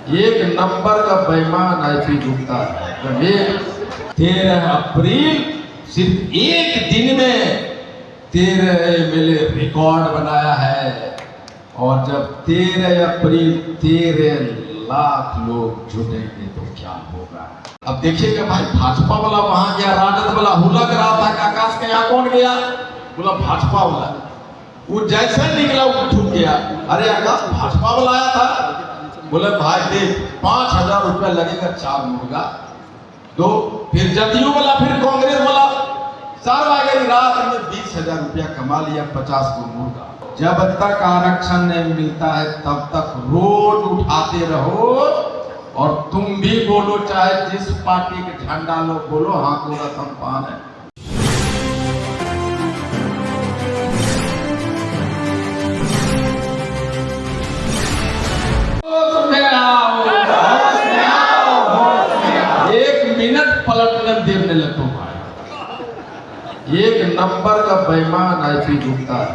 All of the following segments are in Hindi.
एक नंबर का बेईमान आईपी गुप्ता है। 13 अप्रैल सिर्फ एक दिन में 13 MLA रिकॉर्ड बनाया है। और जब 13 अप्रैल 13 लाख लोग जुटेंगे तो क्या होगा। अब देखिएगा भाई, भाजपा वाला वहां गया, राजद वाला हुलक रहा था कि आकाश के यहाँ कौन गया, बोला भाजपा वाला। वो जैसे निकला वो छूट गया, अरे आकाश भाजपा वाला आया था। बोले भाई देख 5000 रुपया लगेगा 4 मुर्गा दो। फिर जदयू वाला, फिर कांग्रेस वाला, सारा गई रात में 20,000 रुपया कमा लिया, 50 को मुर्गा। जब तक आरक्षण नहीं मिलता है तब तक रोज उठाते रहो। और तुम भी बोलो, चाहे जिस पार्टी के झंडा लो, बोलो हाँ को रतन पान है। एक मिनट पलटने देने लगो भाई। एक नंबर का बेईमान आईपी गुप्ता है।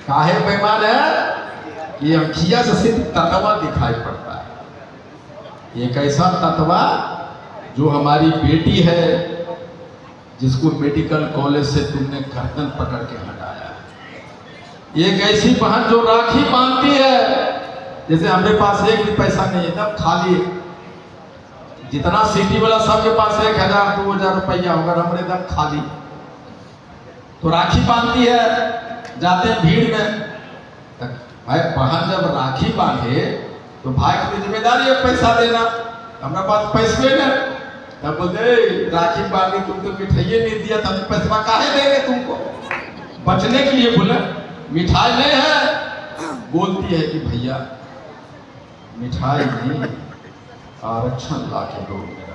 काहे बेईमान है? ये अखिया से सिर्फ तत्वा दिखाई पड़ता है। एक ऐसा तत्वा जो हमारी बेटी है, जिसको मेडिकल कॉलेज से तुमने गर्दन पकड़ के हटाया है। एक ऐसी बहन जो राखी बांधती है, जैसे हमारे पास एक भी पैसा नहीं है, एकदम खाली है। जितना सिटी वाला सबके पास 1000 2000 रुपया होगा, हमारे एकदम खाली। तो राखी बांधती है, जाते हैं भीड़ में। भाई बहन जब राखी बांधे तो भाई की जिम्मेदारी है पैसा देना। हमारे पास पैसे न, तब बोलते राखी बांधी, तुम तो मिठाई नहीं दिया था, पैसा काहे देंगे तुमको। बचने के लिए बोले मिठाई नहीं है, बोलती है कि भैया मिठाई नहीं, आरक्षण ला के दो मेरा।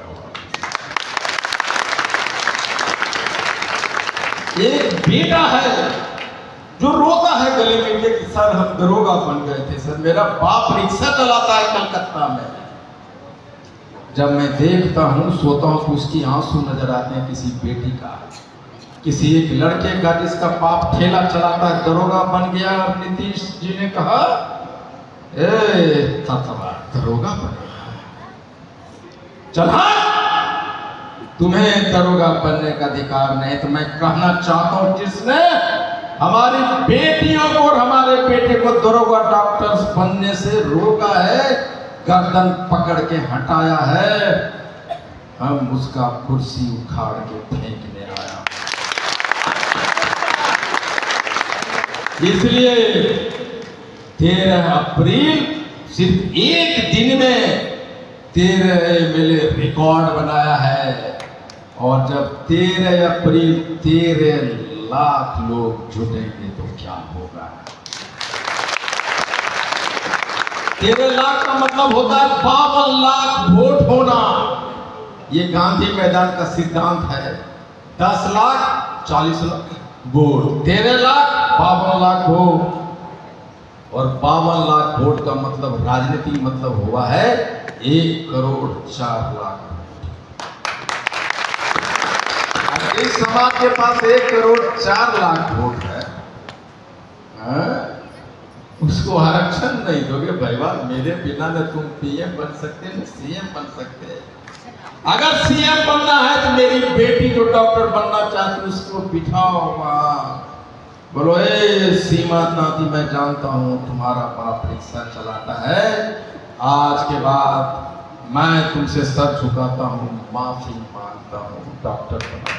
एक बेटा है जो रोता है गले में कि सर हम दरोगा बन गए थे, सर मेरा बाप रिक्शा चलाता है कलकत्ता में। जब मैं देखता हूँ, सोता हूँ तो उसकी आंसू नजर आते हैं किसी बेटी का, किसी एक लड़के का जिसका बाप ठेला चलाता है, दरोगा बन गया। और नीतीश जी ने कहा ए तत्वा दरोगा बनेगा, चल तुम्हें दरोगा बनने का अधिकार नहीं। तो मैं कहना चाहता हूँ, जिसने हमारी बेटियों को और हमारे बेटे को दरोगा डॉक्टर्स बनने से रोका है, गर्दन पकड़ के हटाया है, हम उसका कुर्सी उखाड़ के फेंकने आया। इसलिए 13 अप्रैल सिर्फ एक दिन में 13 MLA रिकॉर्ड बनाया है। और जब 13 अप्रैल 13 लाख लोग जुटेंगे तो क्या होगा। 13 लाख का मतलब होता है 52 लाख वोट होना। ये गांधी मैदान का सिद्धांत है। 10 लाख 40 लाख वोट, 13 लाख 52 लाख वोट। और 52 लाख वोट का मतलब राजनीति मतलब हुआ है 1 करोड़ 4 लाख। इस समाज के पास 1 करोड़ 4 लाख वोट है, उसको आरक्षण नहीं दोगे भैया। मेरे बिना न तुम PM बन सकते न CM बन सकते। अगर CM बनना है तो मेरी बेटी जो डॉक्टर बनना चाहती उसको बिठाओ वहां, बोलो ए सीमा नाती, मैं जानता हूं तुम्हारा बाप रिक्शा चलाता है, आज के बाद मैं तुमसे सर झुकाता हूं, माफी मांगता हूं, डॉक्टर बना।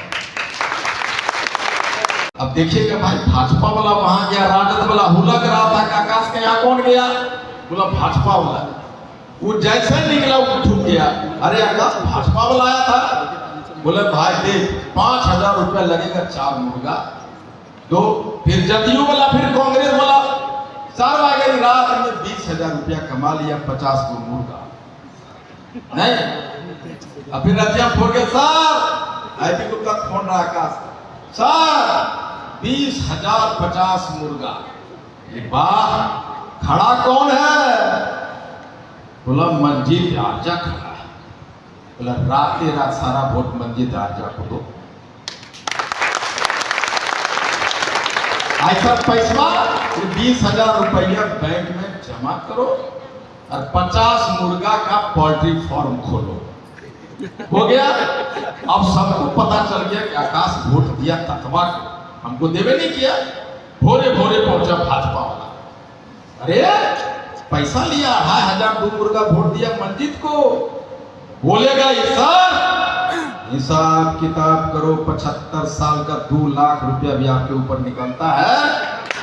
अब देखिएगा भाई, भाजपा वाला वहां गया, राजद वाला हुलक रहा था कि आकाश के यहाँ कौन गया, बोला भाजपा वाला। वो जैसे निकला वो छूट गया, अरे आकाश भाजपा वाला आया था। बोले भाई देख 5000 रुपया लगेगा 4 मुर्गा दो। फिर जदयू वाला, फिर कांग्रेस वाला, सारा गई रात में 20,000 रुपया कमा लिया, 50 को मुर्गा नहीं। अब फिर रतिया फोड़ के सर आईपी गुप्ता फोन रहा आकाश, सर 20,000 50 मुर्गा। ये बात खड़ा कौन है? बोला मंजीत आर्जा खड़ा है। बोला रात रात सारा वोट मंजीत आर्जा को दो। ऐसा पैसा 20,000 रुपया बैंक में जमा करो और 50 मुर्गा का पोल्ट्री फार्म खोलो। हो गया। अब सबको पता चल गया कि आकाश वोट दिया तत्वा को, हमको देवे नहीं किया। भोरे भोरे पहुंचा भाजपा वाला, अरे पैसा लिया 2,500 दो मुर्गा वोट दिया मंजित को, बोलेगा सर हिसाब किताब करो, 75 साल का 2 लाख रुपया भी आपके ऊपर निकलता है।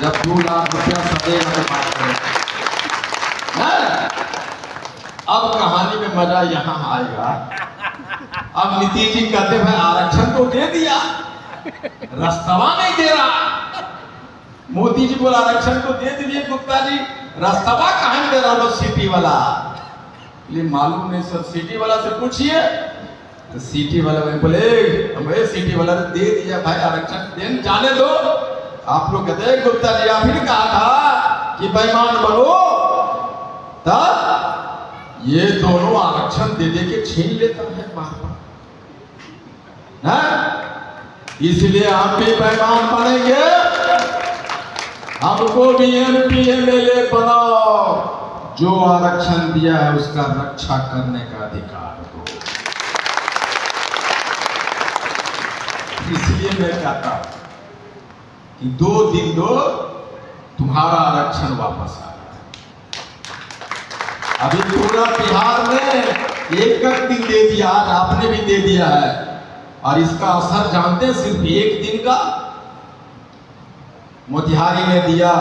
जब 2 लाख रुपया सदैव में बात करें। अब कहानी में मजा यहां आएगा। अब नीतीश जी कहते भाई आरक्षण तो दे दिया, रास्तवा नहीं दे रहा। मोदी जी बोला आरक्षण तो दे दिए गुप्ता जी, रास्तवा कहां दे रहा लो सिटी वाला। ये मालूम नहीं सर, सिटी वाला से पूछिए। तो सिटी वाला बोले हमें सिटी वाला ने दे दिया भाई आरक्षण, देन जाने दो। आप लोग कहते हैं गुप्ता जी आप ही कहा था कि बेईमान बनो, तब ये दोनों आरक्षण दे दे के छीन लेता है बार बार। इसलिए हम भी बेईमान बनेंगे, हमको भी MP MLA बनाओ, जो आरक्षण दिया है उसका रक्षा करने का अधिकार दो। इसलिए मैं कहता हूं कि 2 दिन दो, तुम्हारा आरक्षण वापस आ रहा है। अभी पूरा बिहार में एक दिन दे दिया, आज आपने भी दे दिया है, और इसका असर जानते हैं सिर्फ 1 दिन का। मोतिहारी ने दिया,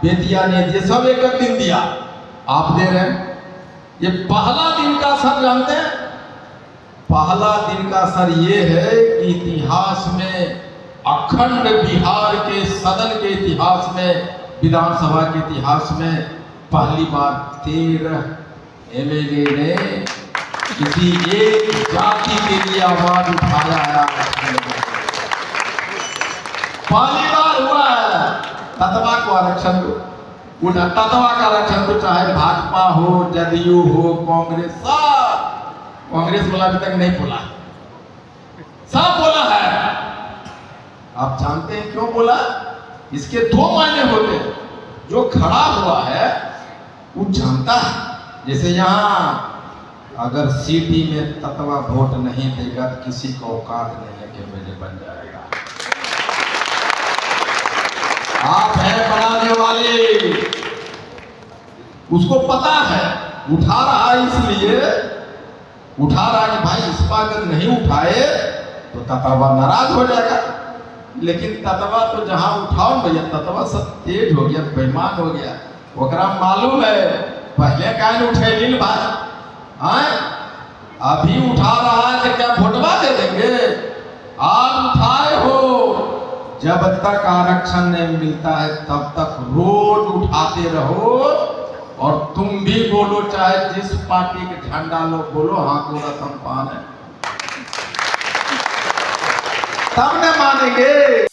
बेतिया ने दिया, सब 1 दिन दिया, आप दे रहे हैं। ये पहला दिन का असर जानते हैं? पहला दिन का असर ये है कि इतिहास में, अखंड बिहार के सदन के इतिहास में, विधानसभा के इतिहास में पहली बार 13 MLA ने किसी एक जाति के लिए आवाज उठाया है। पहली बार हुआ है। तत्वा को आरक्षण दो, तत्वा का आरक्षण तो चाहे भाजपा हो, जदयू हो, कांग्रेस, सब कांग्रेस वाला अभी तक नहीं बोला, सब बोला है। आप जानते हैं क्यों बोला? इसके 2 मायने होते हैं। जो खड़ा हुआ है वो जानता है, जैसे यहां अगर सिटी में तत्वा वोट नहीं देगा तो किसी को औकात नहीं है कि मेरे बन जाएगा। आप है बनाने वाले, उसको पता है, उठा रहा है, इसलिए उठा रहा है कि भाई इस पर अगर नहीं उठाए तो तत्वा नाराज हो जाएगा। लेकिन तत्वा तो जहां उठाओ भैया, तत्वा सब तेज हो गया, बेईमान हो गया। ओकरा मालूम है पहले काहे उठे लील भाई, आए अभी उठा रहा है तो क्या वोटवा दे देंगे? आज उठाए हो, जब तक आरक्षण नहीं मिलता है तब तक रोज उठाते रहो। और तुम भी बोलो, चाहे जिस पार्टी के झंडा लो, बोलो हाँ को रतन पान है, तब न मानेंगे।